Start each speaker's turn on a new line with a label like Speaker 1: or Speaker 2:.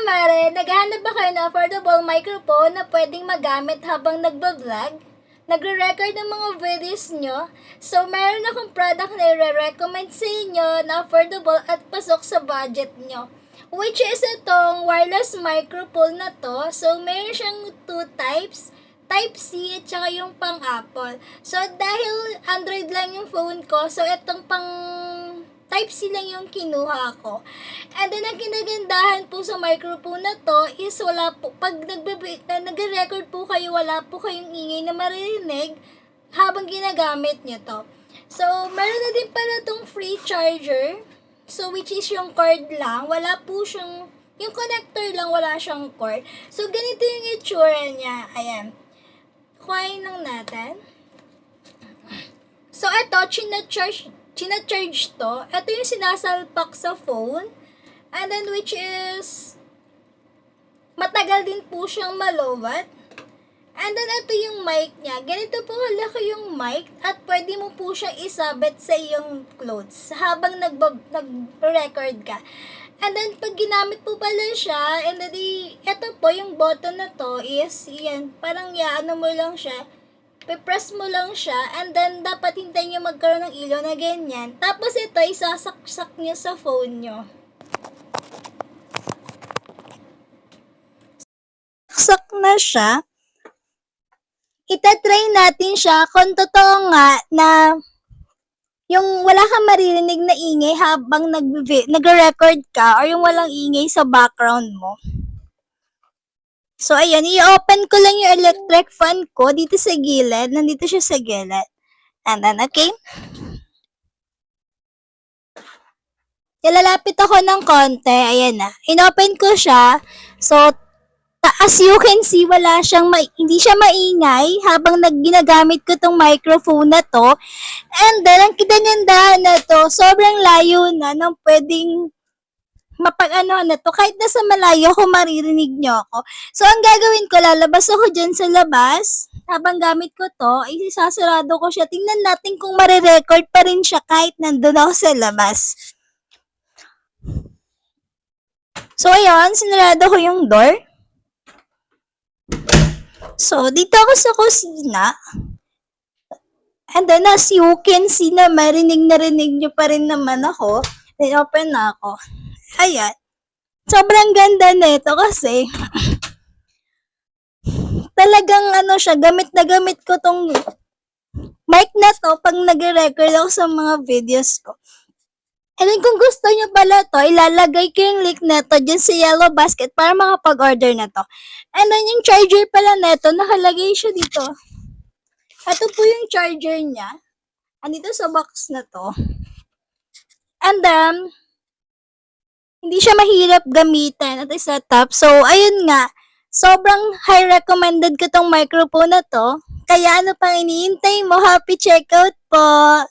Speaker 1: kumare, naghahanap ba kayo ng affordable microphone na pwedeng magamit habang nagbablog? Nagre-record ng mga videos nyo? So, meron akong product na i-recommend sa inyo na affordable at pasok sa budget nyo. Which is itong wireless microphone na to. So, meron siyang two types. Type C at saka yung pang Apple. So, dahil Android lang yung phone ko, so itong pang Type C lang yung kinuha ko. And then, ang kinagandahan po sa microphone na to is wala po, pag nagre-record po kayo, wala po kayong ingay na maririnig habang ginagamit nyo to. So, meron na din pala tong free charger. So, which is yung cord lang. Wala po siyang, yung connector lang, wala siyang cord. So, ganito yung itsura niya. Ayan. Kuhain lang natin. So, ito, chinacharge to. Ito yung sinasalpak sa phone. And then, which is, matagal din po siyang malowat. And then, ito yung mic niya. Ganito po halaki yung mic at pwede mo po siyang isabit sa iyong clothes habang nag-record ka. And then, pag ginamit po pala siya, and then, ito po, yung button na to is, yan, parang yaano mo lang siya. Pipress mo lang siya, and then, dapat hintayin nyo magkaroon ng ilaw na ganyan. Tapos, ito, isasaksak nyo sa phone nyo. Saksak na siya. Itatry natin siya kung totoo nga na yung wala kang maririnig na ingay habang nag-record ka or yung walang ingay sa background mo. So, ayan, i-open ko lang yung electric fan ko dito sa gilid. Nandito siya sa gilid. And then, okay? Ilalapit ako ng konti. Ayan na. In-open ko siya. So, as you can see, wala siyang hindi siya maingay habang ginagamit ko tong microphone na to. And then, ang kidanyandahan na to, sobrang layo na nang pwedeng mapag-ano na to. Kahit nasa malayo ako, maririnig nyo ako. So, ang gagawin ko, lalabas ako dyan sa labas. Habang gamit ko to, isasarado ko siya. Tingnan natin kung marirecord pa rin siya kahit nandun ako sa labas. So, ayun, sinarado ko yung door. So, dito ako sa kusina. And then, as you can see na marinig nyo pa rin naman ako. Then, open na ako. Ayan. Sobrang ganda na ito kasi talagang ano siya, gamit na gamit ko tong mic na to pag nag-record ako sa mga videos ko. And then, kung gusto nyo pala to, ilalagay ko yung link na to dyan sa yellow basket para makapag-order na to. And then, yung charger pala na to, nakalagay siya dito. Ito po yung charger niya. Andito sa box na to. And then, hindi siya mahirap gamitin at isa-top. So, ayun nga. Sobrang high recommended ko tong microphone na to. Kaya ano pang iniintay mo? Happy checkout po!